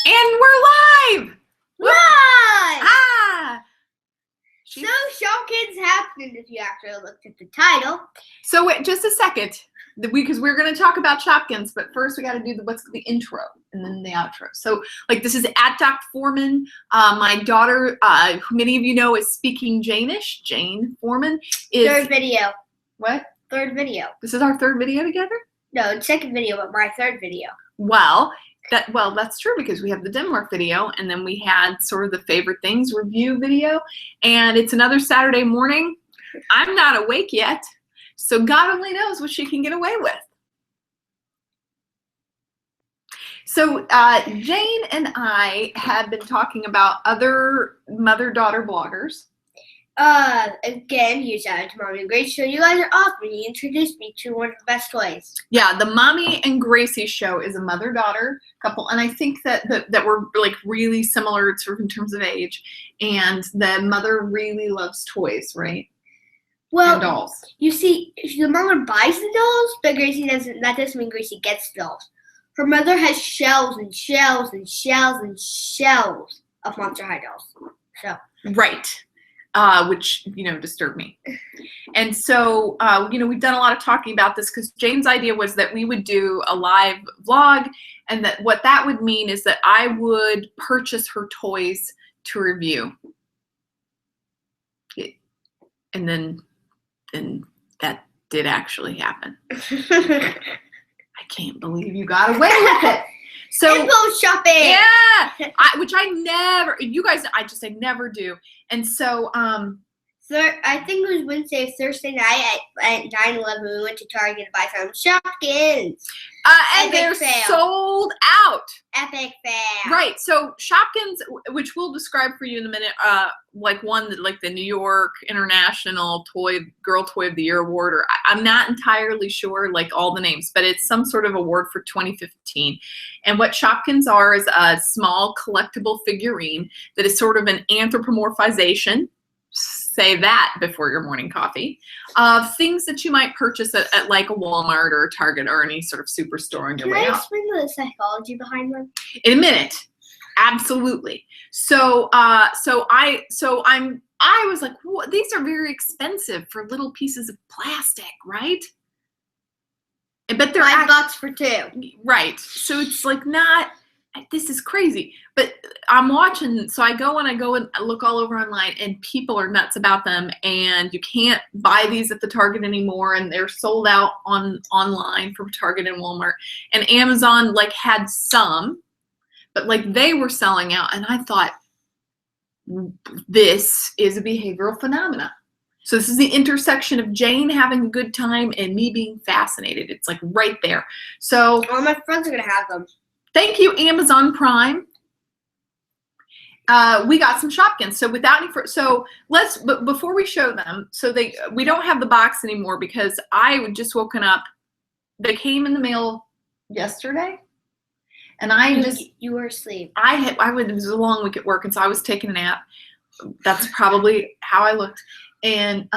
And we're live! Live! Ah! So Shopkins happened if you actually looked at the title. So wait, just a second, because we're going to talk about Shopkins, but first we got to do the intro and then the outro. So like this is at DocForeman. My daughter, who many of you know is speaking Janish. Jane Foreman is Third video. What? Third video. This is our third video together? No, second video, but my third video. Well, that's true because we have the Denmark video and then we had sort of the favorite things review video, and it's another Saturday morning. I'm not awake yet, so God only knows what she can get away with. So Jane and I had been talking about other mother-daughter bloggers. Again, you shout to Mommy and Grace show. You guys are awesome. You introduced me to one of the best toys. Yeah, the Mommy and Gracie show is a mother-daughter couple, and I think that we're like really similar sort of in terms of age, and the mother really loves toys, right? Well, and dolls. You see, the mother buys the dolls, but Gracie doesn't. That doesn't mean Gracie gets the dolls. Her mother has shelves and shelves and shelves and shelves of Monster High dolls. So right. Which, disturbed me. And so, we've done a lot of talking about this because Jane's idea was that we would do a live vlog, and that what that would mean is that I would purchase her toys to review. And then that did actually happen. I can't believe you got away with it. So impulse shopping. Yeah, which I never. You guys, I never do. And so, I think it was Wednesday or Thursday night at 9/11. We went to Target to buy some Shopkins. And they're sold out. Epic fail. Right. So Shopkins, which we'll describe for you in a minute, like the New York International Girl Toy of the Year Award, or I'm not entirely sure like all the names, but it's some sort of award for 2015. And what Shopkins are is a small collectible figurine that is sort of an anthropomorphization. Say that before your morning coffee, of things that you might purchase at like a Walmart or a Target or any sort of superstore on your way out. Can I explain the psychology behind them? In a minute, absolutely. So I was like, these are very expensive for little pieces of plastic, right? But they're $5 for two. Right. So it's like not. This is crazy, but I'm watching, so I go and look all over online, and people are nuts about them, and you can't buy these at the Target anymore, and they're sold out online from Target and Walmart, and Amazon like had some, but like they were selling out, and I thought, this is a behavioral phenomena. So this is the intersection of Jane having a good time and me being fascinated. It's like right there. So all my friends are gonna have them. Thank you, Amazon Prime. We got some Shopkins. So without any, but before we show them, we don't have the box anymore because I had just woken up. They came in the mail yesterday, and you were asleep. It was a long week at work, and so I was taking a nap. That's probably how I looked. And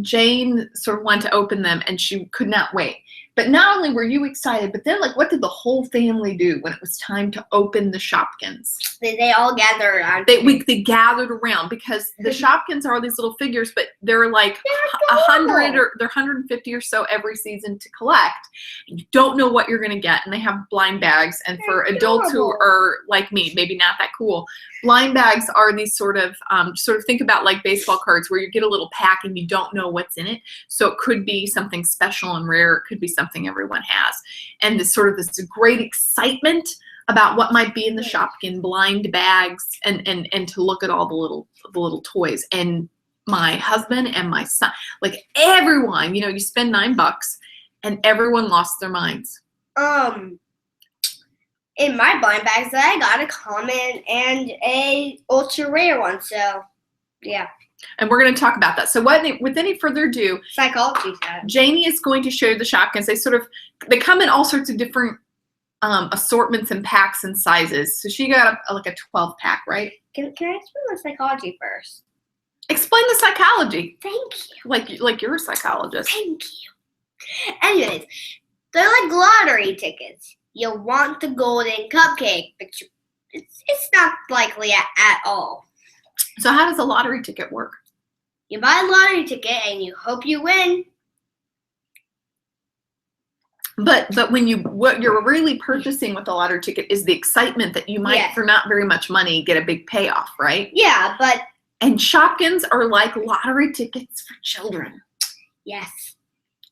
Jane sort of wanted to open them, and she could not wait. But not only were you excited, but then like what did the whole family do when it was time to open the Shopkins? They all gathered around. They gathered around because the Shopkins are these little figures, but they're like 100 or they're 150 or so every season to collect. And you don't know what you're gonna get, and they have blind bags. And for adults who are like me, maybe not that cool, blind bags are these sort of think about like baseball cards where you get a little pack and you don't know what's in it. So it could be something special and rare. It could be something everyone has. And this great excitement about what might be in the Shopkin blind bags and to look at all the little toys. And my husband and my son, like everyone, you spend $9 and everyone lost their minds. In my blind bags, I got a common and a ultra rare one. So, yeah. And we're going to talk about that. So with any further ado, psychology side. Janie is going to show you the Shopkins. They come in all sorts of different assortments and packs and sizes. So she got like a 12 pack, right? Can I explain the psychology first? Explain the psychology. Thank you. Like you're a psychologist. Thank you. Anyways, they're like lottery tickets. you'll want the golden cupcake, but it's not likely at all. So how does a lottery ticket work? You buy a lottery ticket and you hope you win. But what you're really purchasing with a lottery ticket is the excitement that you might, Yes. for not very much money, get a big payoff, right? Yeah, but And Shopkins are like lottery tickets for children. yes.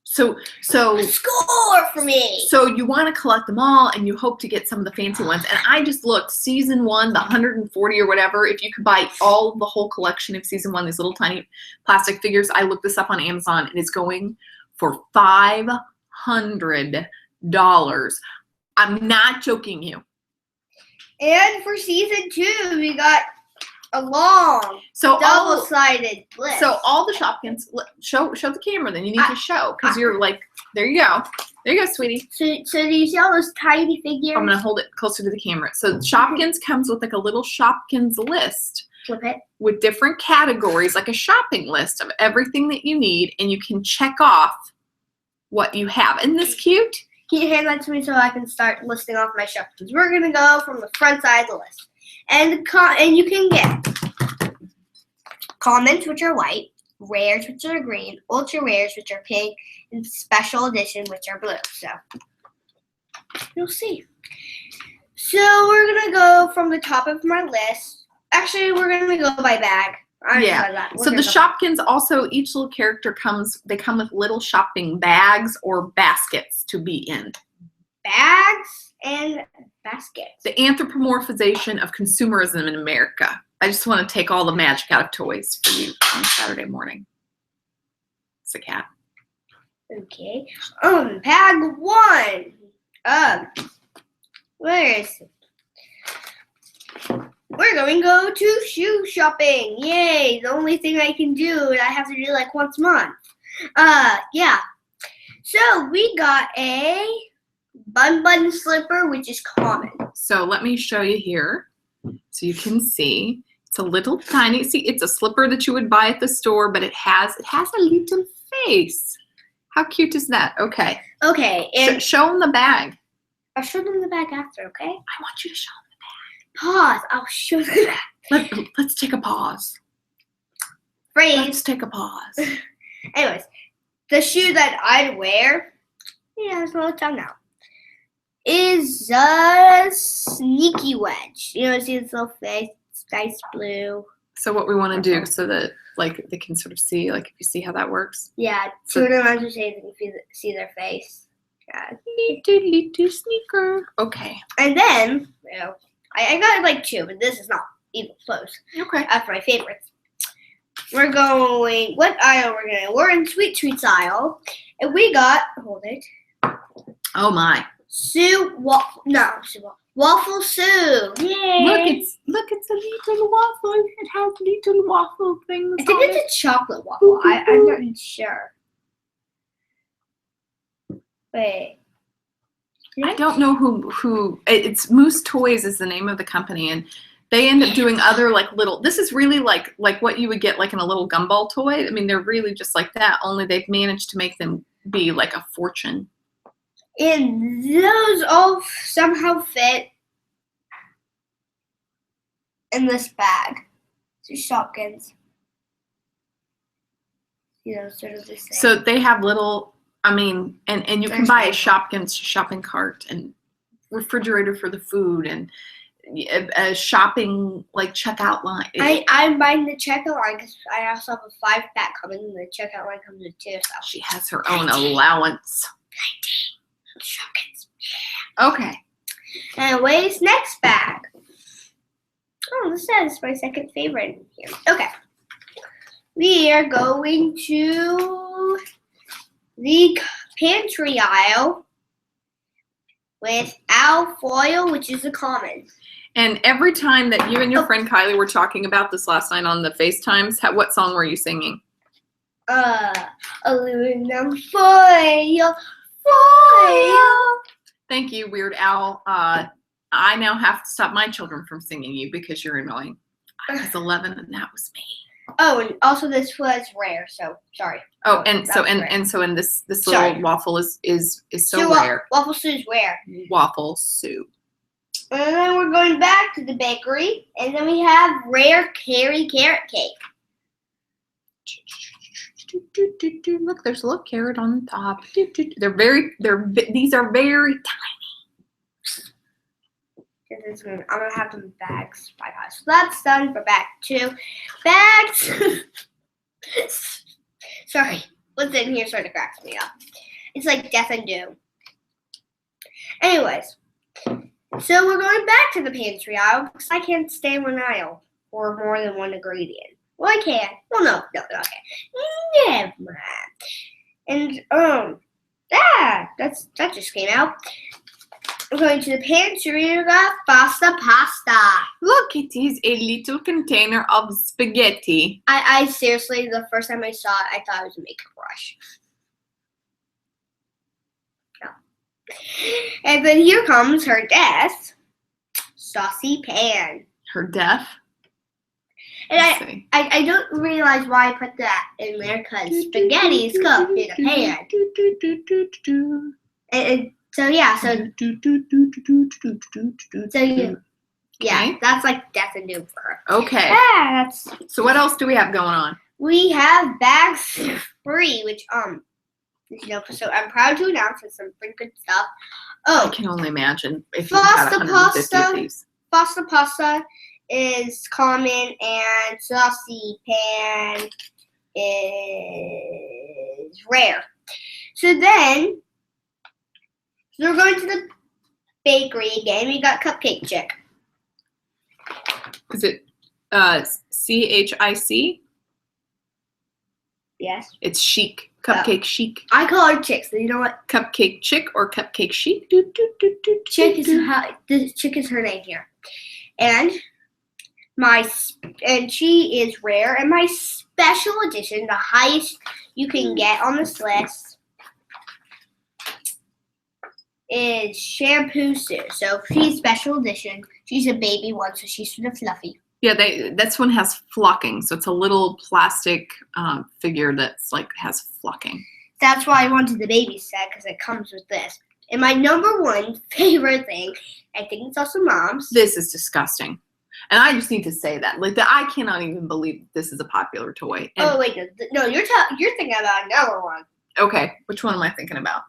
So Score for me. So you want to collect them all, and you hope to get some of the fancy ones. And I just looked, season 1, the 140 or whatever. If you could buy the whole collection of season 1, these little tiny plastic figures. I looked this up on Amazon. It is going for $500. I'm not joking you. And for season 2, we got a long, double-sided list. So all the Shopkins, show the camera. Then you need to show, because you're like, there you go, sweetie. So do you see all those tiny figures? I'm gonna hold it closer to the camera. So Shopkins comes with like a little Shopkins list. Flip it. With different categories, like a shopping list of everything that you need, and you can check off what you have. Isn't this cute? Can you hand that to me so I can start listing off my Shopkins? We're gonna go from the front side of the list. And you can get commons, which are white, rares, which are green, ultra rares, which are pink, and special edition, which are blue. So you'll see. So we're gonna go from the top of my list. Actually, we're gonna go by bag. So the Shopkins also, each little character come with little shopping bags or baskets to be in. Bags and baskets. The anthropomorphization of consumerism in America. I just want to take all the magic out of toys for you on Saturday morning. It's a cat. Okay. Bag 1. Where is it? We're going to go to shoe shopping. Yay! The only thing I can do, and I have to do like once a month. Yeah. So we got a bun slipper, which is common. So let me show you here, so you can see. It's a little tiny. See, it's a slipper that you would buy at the store, but it has a little face. How cute is that? Okay. Okay. And show them the bag. I'll show them the bag after. Okay. I want you to show them. Pause. I'll show them that. Let's take a pause. Freeze. Let's take a pause. Anyways, the shoe that I'd wear, it's a little tongue now, is a sneaky wedge. See this little face? It's nice blue. So what we want to do so that like they can sort of see, like if you see how that works. Yeah, tuna ones are saying if you see their face. Yeah. Little sneaker. Okay. And then, I got like 2, but this is not even close. Okay. That's my favorites. We're going, what aisle we're going? We're in Sweet Treats aisle. And we got, hold it. Oh my. Waffle Sue. Yay. Look, it's a little waffle. It has little waffle things. I think it's a chocolate waffle. I'm not sure. Wait. I don't know who it's Moose Toys is the name of the company, and they end up doing other like little, this is really like what you would get like in a little gumball toy. I mean, they're really just like that, only they've managed to make them be like a fortune. And those all somehow fit in this bag. It's Shopkins. Sort of the same. So they have little, and you can buy a Shopkins shopping cart and refrigerator for the food and a shopping like checkout line. I'm buying the checkout line because I also have a 5-pack coming, and the checkout line comes with 2. So she has her own allowance. 19 Shopkins. Okay. Anyways, next bag. Oh, this is my second favorite in here. Okay. We are going to the pantry aisle with foil, which is a common. And every time that you and your friend Kylie were talking about this last night on the FaceTimes, what song were you singing? Aluminum foil. Foil. Thank you, Weird Al. I now have to stop my children from singing you because you're annoying. I was 11 and that was me. Oh, and also this was rare, so sorry. Oh, and that so was rare. and so in this Sorry. little waffle is so wa- rare. Waffle Sue is rare. Waffle soup. And then we're going back to the bakery, and then we have rare carrot cake. Look, there's a little carrot on the top. These are very tiny. I'm gonna have them in bags. Bye guys. So that's done for bag 2. Bags. Sorry, what's in here sort of cracks me up. It's like death and doom. Anyways, so we're going back to the pantry aisle because I can't stay in one aisle for more than one ingredient. Well, I can. Well, no, okay. Never mind. And that just came out. We're going to the pantry. We got pasta. Look, it is a little container of spaghetti. I seriously, the first time I saw it, I thought it was a makeup brush. No. And then here comes her death. Saucy pan. Her death. And I don't realize why I put that in there because spaghetti is cooked in a pan. And so yeah, that's like death and doom for her. Okay. Yeah, So what else do we have going on? We have bags 3, which so I'm proud to announce it's some pretty good stuff. I can only imagine if you had 150 of these. Pasta is common, and saucy pan is rare. So then we're going to the bakery again. We got cupcake chick. Is it CHIC? Yes. It's chic. Cupcake chic. I call her chick, so you know what? Cupcake chick or cupcake chic? Chick is her name here. And she is rare, and my special edition, the highest you can get on this list, is Shampoo Sue. So she's special edition. She's a baby one, so she's sort of fluffy. Yeah, this one has flocking, so it's a little plastic figure that's like has flocking. That's why I wanted the baby set because it comes with this. And my number 1 favorite thing, I think it's also Mom's. This is disgusting. And I just need to say that. I cannot even believe this is a popular toy. And, oh, wait, no, you're thinking about another one. Okay, which one am I thinking about?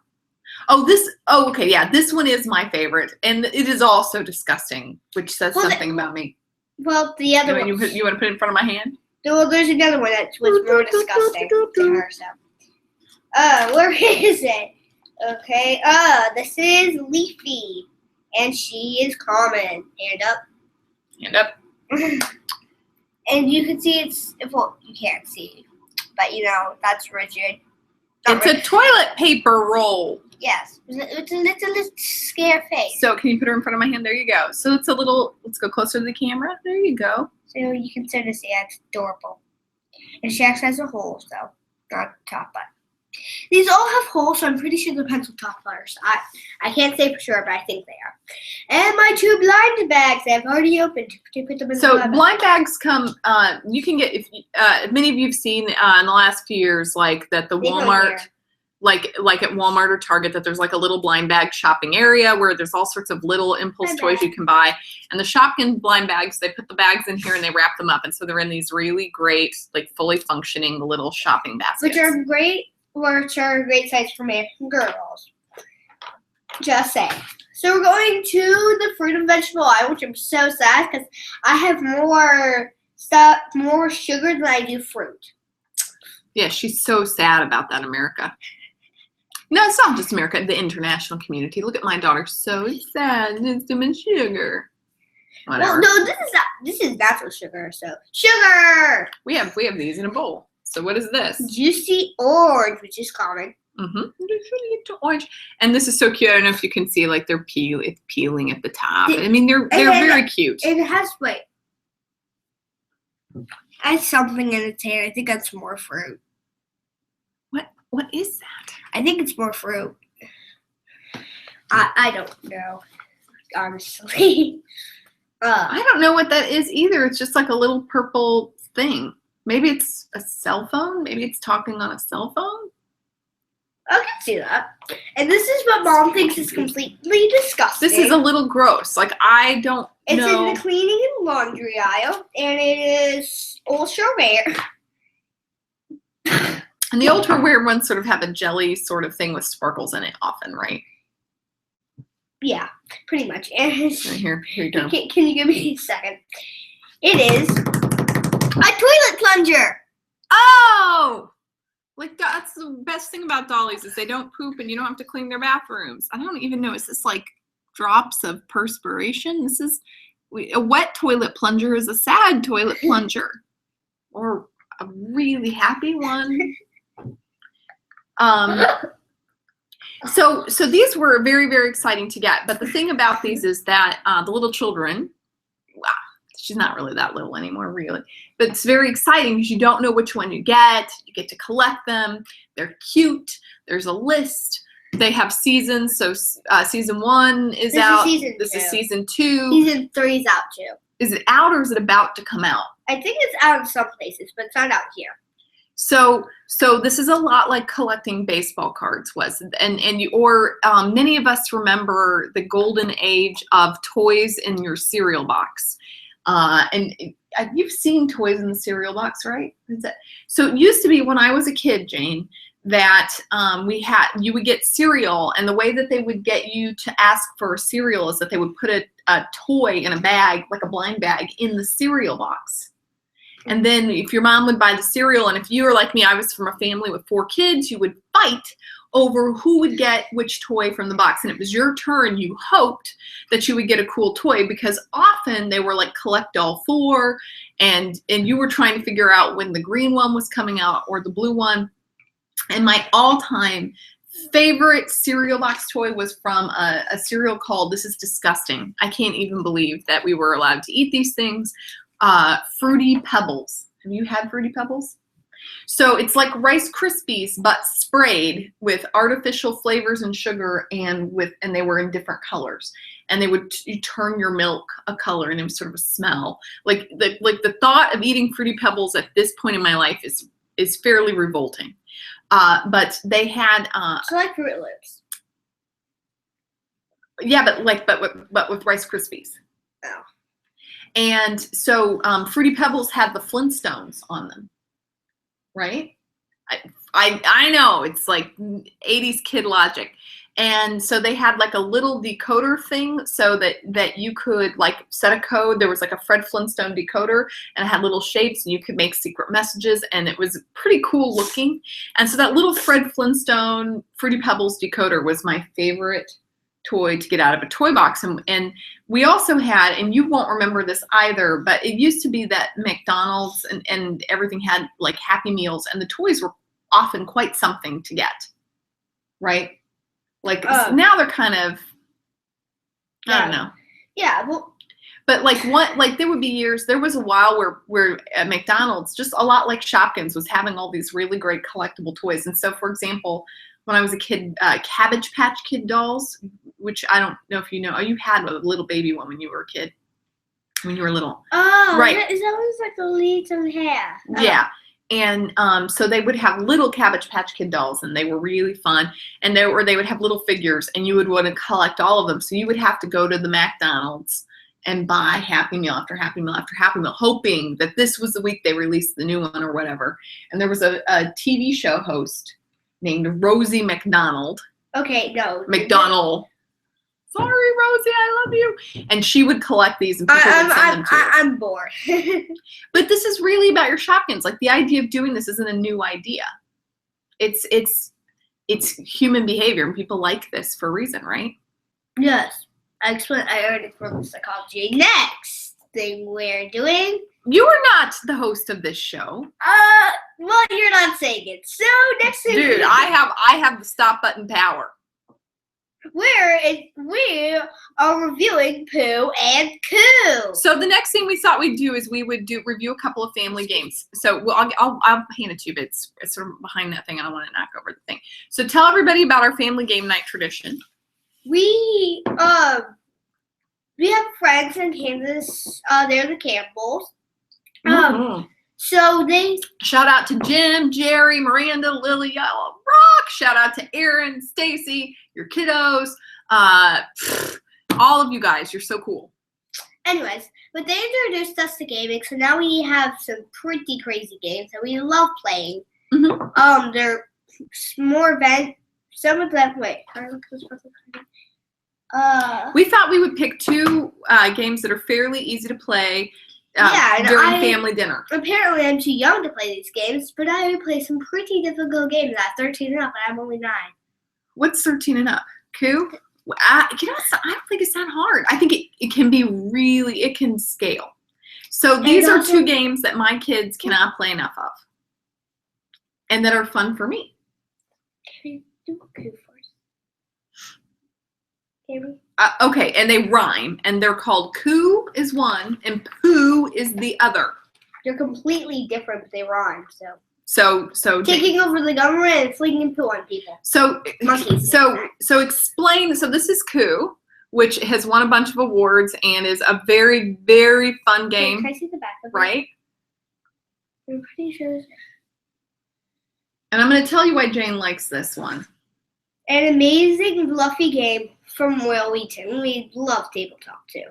Okay, yeah, this one is my favorite. And it is also disgusting, which says something about me. Well, the other one. You want to put it in front of my hand? Well, there's another one that was more disgusting to her, so. Where is it? Okay, this is Leafy. And she is common. Hand up. Hand up. And you can see well, you can't see, but that's rigid. It's a toilet paper roll. Yes, it's a little scare face. So can you put her in front of my hand? There you go. So it's a little, let's go closer to the camera. There you go. So you can sort of see it's adorable. And she actually has a hole, so not top button. These all have holes, so I'm pretty sure they're pencil top butters. I can't say for sure, but I think they are. And my 2 blind bags I've already opened to put them in so the blind bags come, you can get, if many of you have seen in the last few years, like that the Walmart, like at Walmart or Target, that there's like a little blind bag shopping area where there's all sorts of little impulse toys you can buy. And the Shopkins blind bags, they put the bags in here and they wrap them up. And so they're in these really great, like fully functioning little shopping baskets. Which are a great size for American girls. Just saying. So we're going to the fruit and vegetable aisle, which I'm so sad because I have more sugar than I do fruit. Yeah, she's so sad about that, America. No, it's not just America, the international community. Look at my daughter, so sad. There's too much sugar. Whatever. Well, no, this is natural sugar. So sugar. We have these in a bowl. So what is this? Juicy orange, which is common. Orange, and this is so cute. I don't know if you can see, like it's peeling at the top. I mean, they're very cute. It has has something in its hand. I think that's more fruit. What is that? I think it's more fruit. I don't know, honestly. I don't know what that is either. It's just like a little purple thing. Maybe it's a cell phone. Maybe it's talking on a cell phone. I can see that. And this is what Mom thinks is completely disgusting. This is a little gross. Like, I don't know. It's in the cleaning and laundry aisle, and it is ultra rare. And the ultra rare ones sort of have a jelly sort of thing with sparkles in it often, right? Yeah, pretty much. And Here you go. Can you give me a second? It is a toilet plunger. Oh! Like, that's the best thing about dollies is they don't poop and you don't have to clean their bathrooms. I don't even know. Is this like drops of perspiration? This is a wet toilet plunger is a sad toilet plunger, or a really happy one. So these were very, very exciting to get. But the thing about these is that the little children, wow, she's not really that little anymore, really. But it's very exciting because you don't know which one you get. You get to collect them. They're cute. There's a list. They have seasons. So season 1 is out. This is season 2. Season 3 is out too. Is it out or is it about to come out? I think it's out in some places, but it's not out here. So this is a lot like collecting baseball cards was, many of us remember the golden age of toys in your cereal box, and you've seen toys in the cereal box, right? So it used to be when I was a kid, Jane, that you would get cereal, and the way that they would get you to ask for a cereal is that they would put a toy in a bag, like a blind bag, in the cereal box. And then if your mom would buy the cereal, and if you were like me, I was from a family with 4 kids, you would fight over who would get which toy from the box. And it was your turn. You hoped that you would get a cool toy because often they were like collect all 4, and you were trying to figure out when the green one was coming out or the blue one. And my all-time favorite cereal box toy was from a cereal called, this is disgusting, I can't even believe that we were allowed to eat these things, Fruity Pebbles. Have you had Fruity Pebbles? So it's like Rice Krispies, but sprayed with artificial flavors and sugar, and they were in different colors. And you turn your milk a color, and it was sort of a smell. Like the thought of eating Fruity Pebbles at this point in my life is fairly revolting. But they had so like Fruit Loops. Yeah, but with Rice Krispies. Oh. And so Fruity Pebbles had the Flintstones on them, right? I know, it's like 80s kid logic. And so they had like a little decoder thing so that you could like set a code. There was like a Fred Flintstone decoder, and it had little shapes, and you could make secret messages, and it was pretty cool looking. And so that little Fred Flintstone Fruity Pebbles decoder was my favorite toy to get out of a toy box. And we also had, and you won't remember this either, but it used to be that McDonald's and everything had like Happy Meals, and the toys were often quite something to get, right? Like now they're kind of, I don't know. Yeah, well, but there would be years, there was a while where at McDonald's, just a lot like Shopkins, was having all these really great collectible toys. And so, for example, when I was a kid, Cabbage Patch Kid dolls, which I don't know if you know. Oh, you had a little baby one when you were a kid, when you were little. Oh, right. Is that was like the leads of hair. Oh. Yeah. And so they would have little Cabbage Patch Kid dolls, and they were really fun. And they would have little figures, and you would want to collect all of them. So you would have to go to the McDonald's and buy Happy Meal after Happy Meal after Happy Meal, hoping that this was the week they released the new one or whatever. And there was a TV show host named Rosie McDonald. Okay, no. McDonald. Sorry, Rosie, I love you. And she would collect these, and people would send them to her. I'm bored. But this is really about your Shopkins. Like, the idea of doing this isn't a new idea. It's human behavior, and people like this for a reason, right? Yes. I already explained psychology. Next thing we're doing. You are not the host of this show. Well, you're not saying it. So next thing. Dude, I have the stop button power. We are reviewing Pooh and Coo. So the next thing we thought we'd do is we would review a couple of family games. So I'll hand it to you, but it's sort of behind that thing. I don't want to knock over the thing. So tell everybody about our family game night tradition. We have friends in Kansas. They're the Campbells. So they shout out to Jim, Jerry, Miranda, Lily, y'all rock. Shout out to Aaron, Stacy, your kiddos, all of you guys. You're so cool. Anyways, but they introduced us to gaming, so now we have some pretty crazy games that we love playing. Mm-hmm. They're more event. Some of them. Wait, we thought we would pick 2 games that are fairly easy to play during family dinner. Apparently, I'm too young to play these games, but I would play some pretty difficult games at 13 and up, and I'm only 9. What's 13 and up? Coup? I don't think it's that hard. I think it can be really, it can scale. So these are 2 games that my kids cannot play enough of. And that are fun for me. Can you do Coup first? Maybe? Okay, and they rhyme. And they're called Coup is one and Pooh is the other. They're completely different, but they rhyme, so. So taking over the government and flinging poo on people. So explain. So this is Coup, which has won a bunch of awards and is a very, very fun game. Can I see the back of it? Right? I'm pretty sure. And I'm going to tell you why Jane likes this one. An amazing, fluffy game from Will Wheaton. We love tabletop too.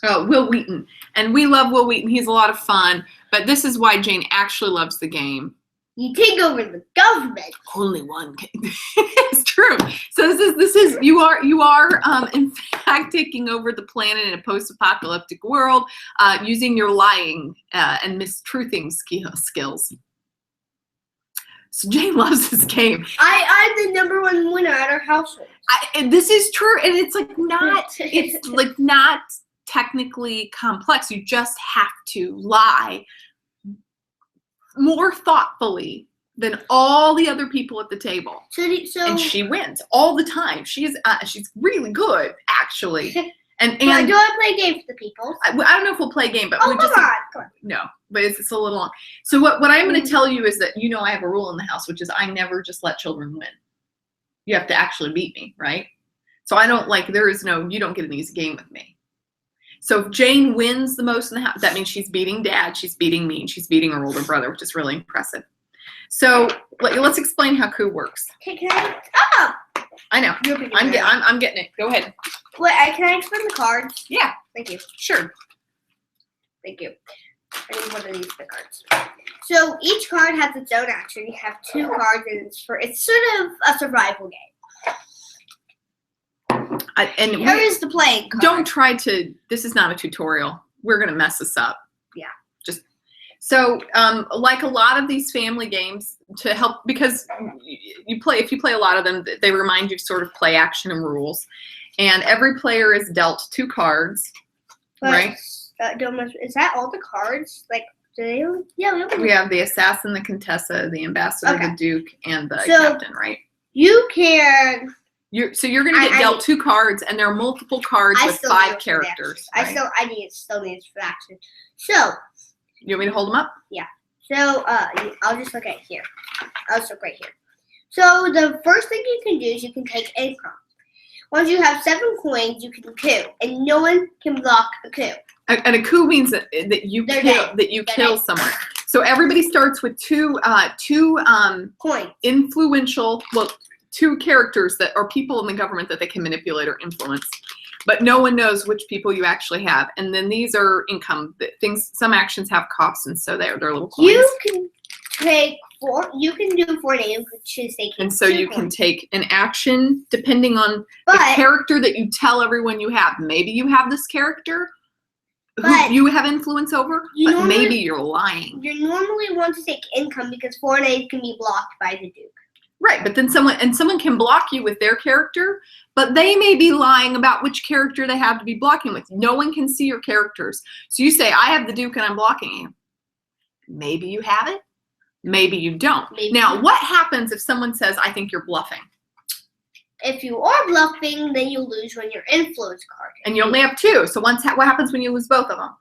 Oh, Will Wheaton. And we love Will Wheaton. He's a lot of fun. But this is why Jane actually loves the game. You take over the government. Only one game. It's true. So this is you are in fact taking over the planet in a post-apocalyptic world using your lying and mistruthing skills. So Jane loves this game. I'm the #1 winner at our household. And this is true, and it's not technically complex. You just have to lie more thoughtfully than all the other people at the table. And she wins all the time. She's really good, actually. And do I play a game for the people? I don't know if we'll play a game, but come on. No, but it's a little long. So what I'm going to tell you is that I have a rule in the house, which is I never just let children win. You have to actually beat me, right? So I don't you don't get an easy game with me. So if Jane wins the most in the house, that means she's beating Dad, she's beating me, and she's beating her older brother, which is really impressive. So let's explain how Coup works. Can I? I know. I'm getting it. Go ahead. Wait, can I explain the cards? Yeah. Thank you. Sure. Thank you. I need one of these cards. So each card has its own action. You have 2 cards, and it's sort of a survival game. Here is the playing card. Don't try to. This is not a tutorial. We're gonna mess this up. Yeah. Just so like a lot of these family games, to help, because if you play a lot of them, they remind you of sort of play action and rules. And every player is dealt 2 cards, right? Is that all the cards? Like, do they? Yeah, we have the assassin, the contessa, the ambassador, the duke, and the captain, right? You can. You're going to get dealt 2 cards, and there are multiple cards with 5 characters. Right? I still need it for action. So. You want me to hold them up? Yeah. So I'll just look at here. I'll just look right here. So the first thing you can do is you can take a prompt. Once you have 7 coins, you can coup, and no one can block a coup. And a coup means that you kill someone. So everybody starts with 2 coins. Influential, 2 characters that are people in the government that they can manipulate or influence. But no one knows which people you actually have. And then these are income things. Some actions have costs, and so they're little coins. You can take 4. You can do 4 names, which is taking. And so you can take an action depending on the character that you tell everyone you have. Maybe you have this character who you have influence over, but maybe you're lying. You normally want to take income because 4 names can be blocked by the Duke. Right, but then someone can block you with their character, but they may be lying about which character they have to be blocking with. No one can see your characters. So you say, I have the Duke and I'm blocking you. Maybe you have it. Maybe you don't. Now, what happens if someone says, I think you're bluffing? If you are bluffing, then you lose when your influence card. And you only have 2. So what happens when you lose both of them?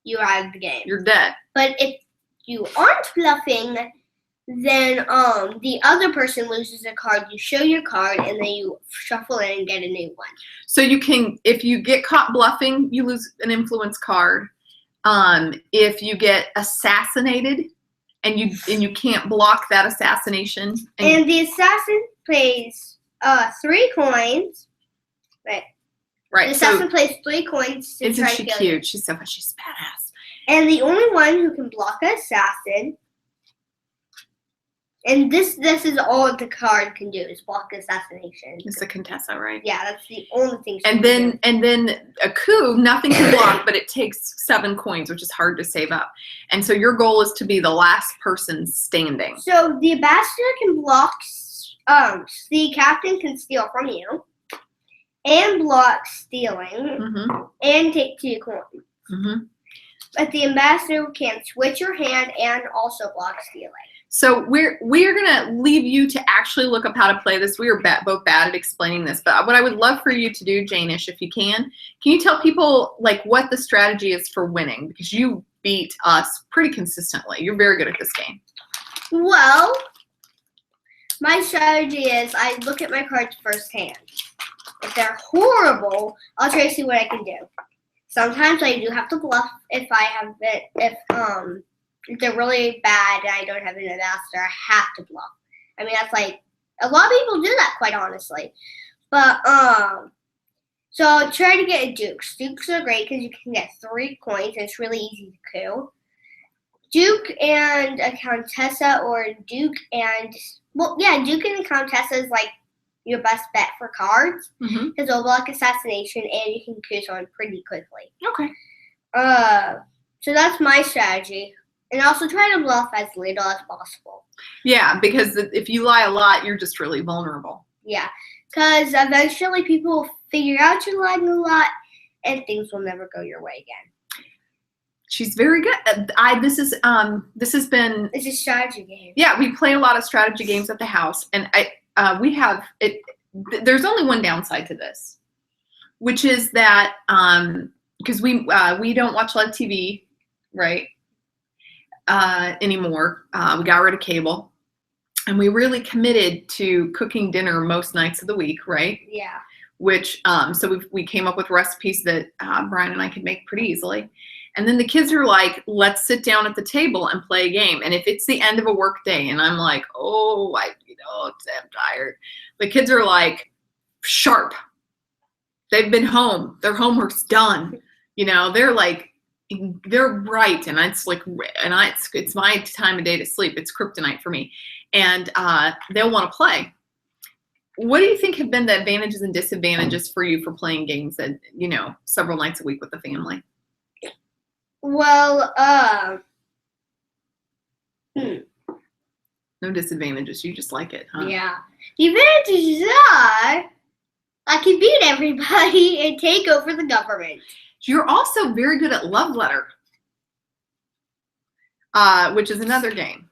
You're out of the game. You're dead. But if you aren't bluffing, then the other person loses a card. You show your card, and then you shuffle it and get a new one. So you can, if you get caught bluffing, you lose an influence card. if you get assassinated and you can't block that assassination. And the assassin plays 3 coins. Right. The assassin plays 3 coins to Isn't try she to kill cute? you. She's badass. And the only one who can block an assassin, and this is all the card can do is block assassination. It's the Contessa, right? Yeah, that's the only thing. And then a coup, nothing can block, but it takes 7 coins, which is hard to save up. And so your goal is to be the last person standing. So the ambassador can block. The captain can steal from you, and block stealing, and take 2 coins. But the ambassador can switch your hand and also block stealing. So we're gonna leave you to actually look up how to play this. We are both bad at explaining this, but what I would love for you to do, Janish, if you can you tell people like what the strategy is for winning? Because you beat us pretty consistently. You're very good at this game. Well, my strategy is I look at my cards firsthand. If they're horrible, I'll try to see what I can do. Sometimes I do have to bluff if I have it. If they're really bad and I don't have an ambassador, I have to bluff. I mean, that's like a lot of people do that, quite honestly. But so I'll try to get a dukes. Dukes are great because you can get 3 coins and it's really easy to coup. Duke and a Countessa, or Duke and Duke and a Countessa is like your best bet for cards because they'll block assassination and you can coup someone pretty quickly. Okay. So that's my strategy. And also try to bluff as little as possible. Yeah, because if you lie a lot, you're just really vulnerable. Yeah, because eventually people will figure out you're lying a lot, and things will never go your way again. She's very good. This has been. It's a strategy game. Yeah, we play a lot of strategy games at the house, and we have it. There's only one downside to this, which is that because we don't watch live TV, right? Anymore. We got rid of cable, and we really committed to cooking dinner most nights of the week, right? Yeah. Which so we came up with recipes that Brian and I could make pretty easily. And then the kids are like, let's sit down at the table and play a game. And if it's the end of a work day and I'm like, I'm tired, the kids are like sharp. They've been home. Their homework's done. They're like, they're bright, and it's my time of day to sleep. It's kryptonite for me, and they'll want to play. What do you think have been the advantages and disadvantages for you for playing games that several nights a week with the family? Well, no disadvantages. You just like it, huh? Yeah. The advantages are I can beat everybody and take over the government. You're also very good at Love Letter, which is another game,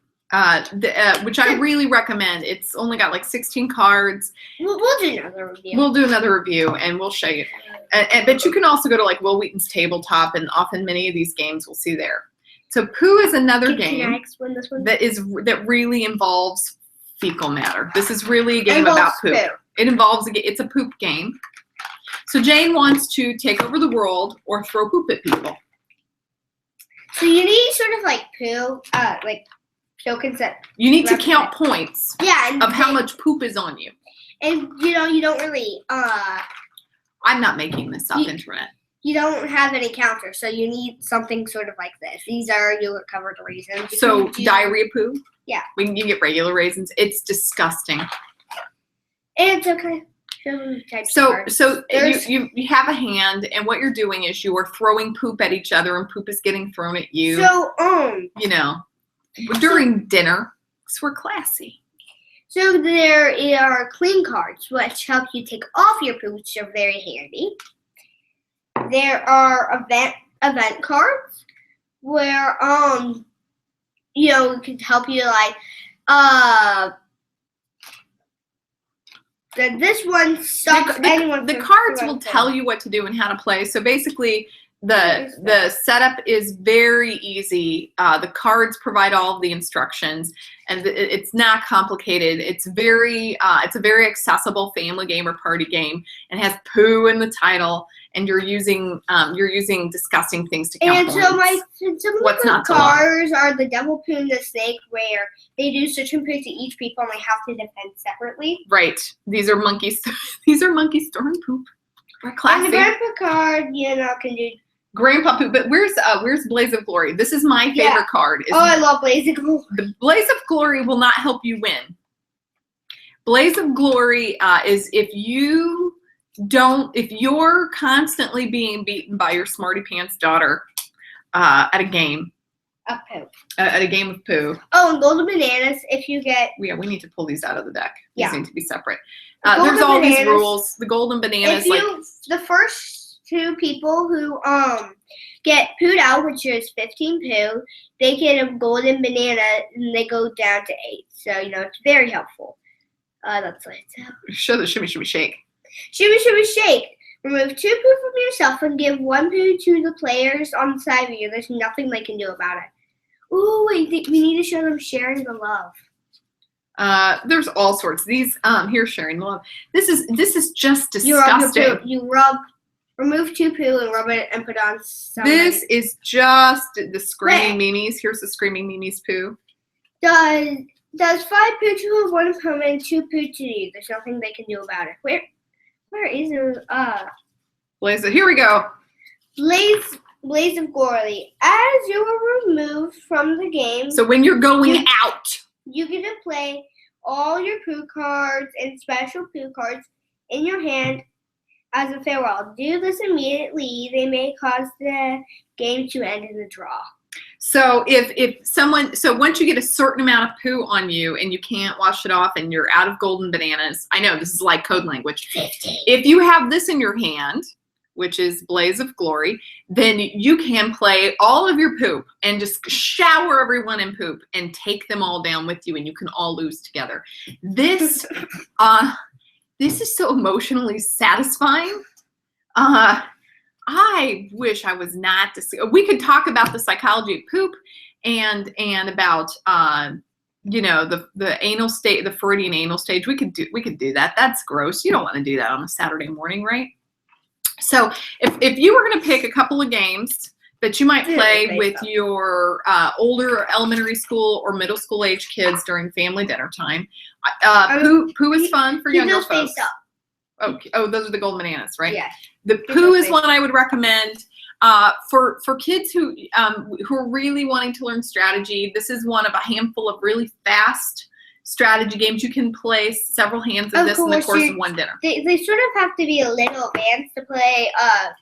which I really recommend. It's only got like 16 cards. We'll do another review. We'll do another review, and we'll show you. But you can also go to like Will Wheaton's Tabletop, and often many of these games we'll see there. So Pooh is another game Can I explain this one? that really involves fecal matter. This is really a game about poop. It involves it's a poop game. So Jane wants to take over the world or throw poop at people. So you need sort of like poo, like tokens that you need to count points. Yeah, of how much poop is on you. And you don't really. I'm not making this up, internet. You don't have any counters, so you need something sort of like this. These are your covered raisins. So diarrhea poo. Yeah. We can get regular raisins. It's disgusting. It's okay. So you have a hand, and what you're doing is you are throwing poop at each other, and poop is getting thrown at you. So during dinner, because we're classy. So there are clean cards, which help you take off your poop, which are very handy. There are event cards, where it can help you like this one stops anyone. The cards will tell you what to do and how to play. So basically, the setup is very easy. The cards provide all of the instructions, and it's not complicated. It's a very accessible family game or party game, and has poo in the title. and you're using disgusting things to count And points. some of What's the not to love? cars are the devil poo and the snake, where they do certain poos to each people and they have to defend separately. Right. These are monkeys. These are monkey storm poop. We're And classy. the grandpa card, can do. Grandpa poop. But where's Blaze of Glory? This is my favorite Yeah. card. Oh, I love Blaze of Glory. The Blaze of Glory will not help you win. Blaze of Glory is if you're constantly being beaten by your smarty pants daughter at a game. A poo. At a game of poo. Oh, and golden bananas. If you get. Yeah, we need to pull these out of the deck. Yeah. These need to be separate. Golden There's all these bananas. rules. The golden bananas. The first 2 people who get pooed out, which is 15 poo, they get a golden banana and they go down to 8. So it's very helpful. That's what it's. Show the shimmy shimmy shake. Shimmy, shimmy, shake. Remove 2 poo from yourself and give 1 poo to the players on the side of you. There's nothing they can do about it. Ooh, we need to show them sharing the love. There's all sorts. These here's sharing the love. This is just You rub disgusting. your poo. You remove 2 poo and rub it and put on some. This is just the screaming memes. Here's the screaming memes poo. Does 5 poo to 1 opponent and 2 poo to you? There's nothing they can do about it. Where is it? Blaze. Here we go. Blaze of Glory. As you are removed from the game, So when you're going out, you get to play all your poo cards and special poo cards in your hand as a farewell. Do this immediately. They may cause the game to end in a draw. so so once you get a certain amount of poo on you and you can't wash it off and you're out of golden bananas, I know this is like code language. 15. If you have this in your hand, which is Blaze of Glory, then you can play all of your poop and just shower everyone in poop and take them all down with you, and you can all lose together. This is so emotionally satisfying. I wish I was not. We could talk about the psychology of poop and about the anal state, the Freudian anal stage. We could do that. That's gross. You don't want to do that on a Saturday morning, right? So if you were going to pick a couple of games that you might play with your older elementary school or middle school age kids during family dinner time, poo is fun for younger folks. Oh, those are the golden bananas, right? Yeah. The poo is one I would recommend for kids who are really wanting to learn strategy. This is one of a handful of really fast strategy games. You can play several hands of this in the course of one dinner. They sort of have to be a little advanced to play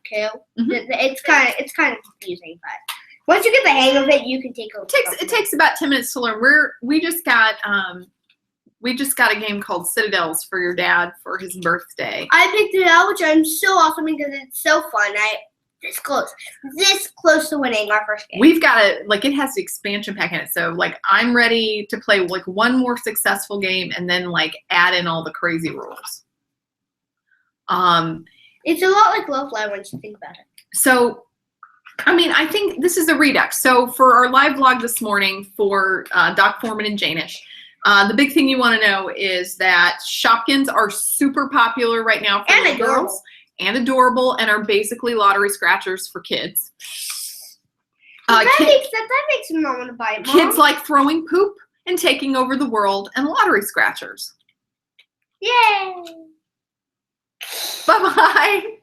too. Mm-hmm. It's kind of confusing, but once you get the hang of it, you can take over. It takes about 10 minutes to learn. We just got a game called Citadels for your dad for his birthday. I picked it out, which I'm so awesome because it's so fun. This close to winning our first game. We've got it has the expansion pack in it. So I'm ready to play one more successful game and then add in all the crazy rules. It's a lot like Love Live once you think about it. So, I think this is a redux. So for our live vlog this morning for DocForeman and Janish, the big thing you want to know is that Shopkins are super popular right now for little girls. And adorable, and are basically lottery scratchers for kids. That makes them not want to buy it, Mom. Kids like throwing poop and taking over the world, and lottery scratchers. Yay! Bye-bye.